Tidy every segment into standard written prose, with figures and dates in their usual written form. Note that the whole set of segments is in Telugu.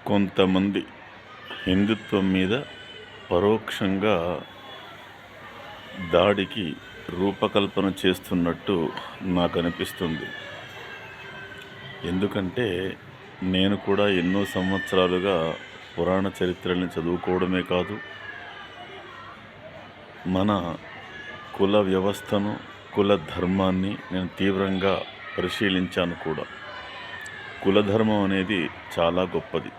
కొంతమంది హిందుత్వం మీద పరోక్షంగా దాడికి రూపకల్పన చేస్తున్నట్టు నాకు అనిపిస్తుంది. ఎందుకంటే నేను కూడా ఎన్నో సంవత్సరాలుగా పురాణ చరిత్రల్ని చదువుకోవడమే కాదు, మన కుల వ్యవస్థను, కుల ధర్మాన్ని నేను తీవ్రంగా పరిశీలించాను కూడా. కులధర్మం అనేది చాలా గొప్పది.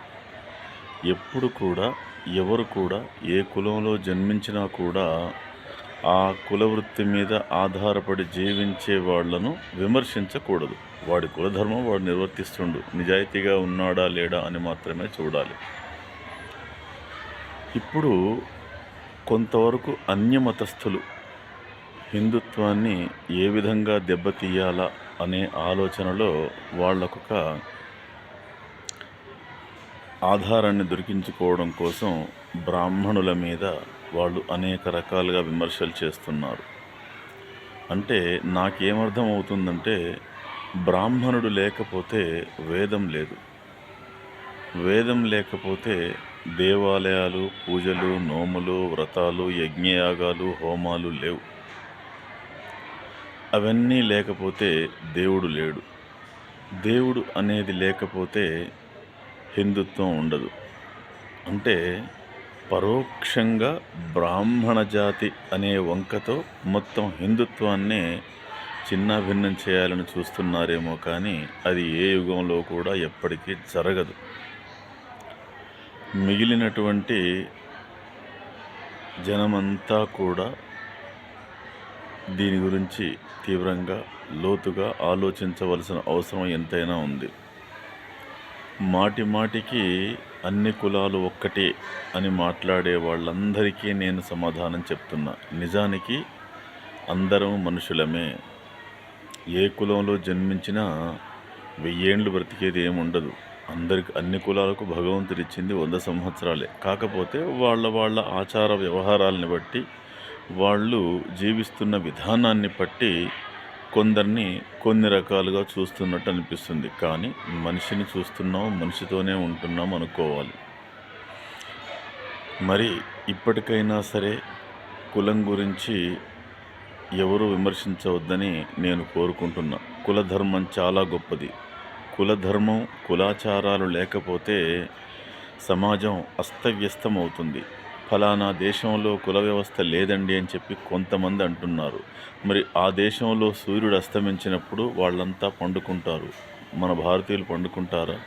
ఎప్పుడు కూడా ఎవరు కూడా ఏ కులంలో జన్మించినా కూడా ఆ కులవృత్తి మీద ఆధారపడి జీవించే వాళ్లను విమర్శించకూడదు. వాడి కులధర్మం వాడు నిర్వర్తిస్తుండు, నిజాయితీగా ఉన్నాడా లేడా అని మాత్రమే చూడాలి. ఇప్పుడు కొంతవరకు అన్యమతస్థులు హిందుత్వాన్ని ఏ విధంగా దెబ్బతీయాలా అనే ఆలోచనలో వాళ్ళకొక ఆధారాన్ని దొరికించుకోవడం కోసం బ్రాహ్మణుల మీద వాళ్ళు అనేక రకాలుగా విమర్శలు చేస్తున్నారు. అంటే నాకేమర్థం అవుతుందంటే, బ్రాహ్మణుడు లేకపోతే వేదం లేదు, వేదం లేకపోతే దేవాలయాలు, పూజలు, నోములు, వ్రతాలు, యజ్ఞయాగాలు, హోమాలు లేవు. అవన్నీ లేకపోతే దేవుడు లేడు. దేవుడు అనేది లేకపోతే హిందుత్వం ఉండదు. అంటే పరోక్షంగా బ్రాహ్మణ జాతి అనే వంకతో మొత్తం హిందుత్వాన్నే చిన్నాభిన్నం చేయాలని చూస్తున్నారేమో కానీ అది ఏ యుగంలో కూడా ఎప్పటికీ జరగదు. మిగిలినటువంటి జనమంతా కూడా దీని గురించి తీవ్రంగా లోతుగా ఆలోచించవలసిన అవసరం ఎంతైనా ఉంది. మాటి మాటికి అన్ని కులాలు ఒక్కటే అని మాట్లాడే వాళ్ళందరికీ నేను సమాధానం చెప్తున్నా. నిజానికి అందరం మనుషులమే. ఏ కులంలో జన్మించినా 1000 ఏళ్ళు బ్రతికేది ఏముండదు. అందరికి అన్ని కులాలకు భగవంతుడు ఇచ్చింది 100 సంవత్సరాలే. కాకపోతే వాళ్ళ ఆచార వ్యవహారాలని బట్టి, వాళ్ళు జీవిస్తున్న విధానాన్ని బట్టి కొందరిని కొన్ని రకాలుగా చూస్తున్నట్టు అనిపిస్తుంది. కానీ మనిషిని చూస్తున్నాం, మనిషితోనే ఉంటున్నాం అనుకోవాలి. మరి ఇప్పటికైనా సరే కులం గురించి ఎవరు విమర్శించవద్దని నేను కోరుకుంటున్నా. కులధర్మం చాలా గొప్పది. కులధర్మం, కులాచారాలు లేకపోతే సమాజం అస్తవ్యస్తం అవుతుంది. ఫలానా దేశంలో కుల వ్యవస్థ లేదండి అని చెప్పి కొంతమంది అంటున్నారు. మరి ఆ దేశంలో సూర్యుడు అస్తమించినప్పుడు వాళ్ళంతా పండుకుంటారు. మన భారతీయులు పండుకుంటారా?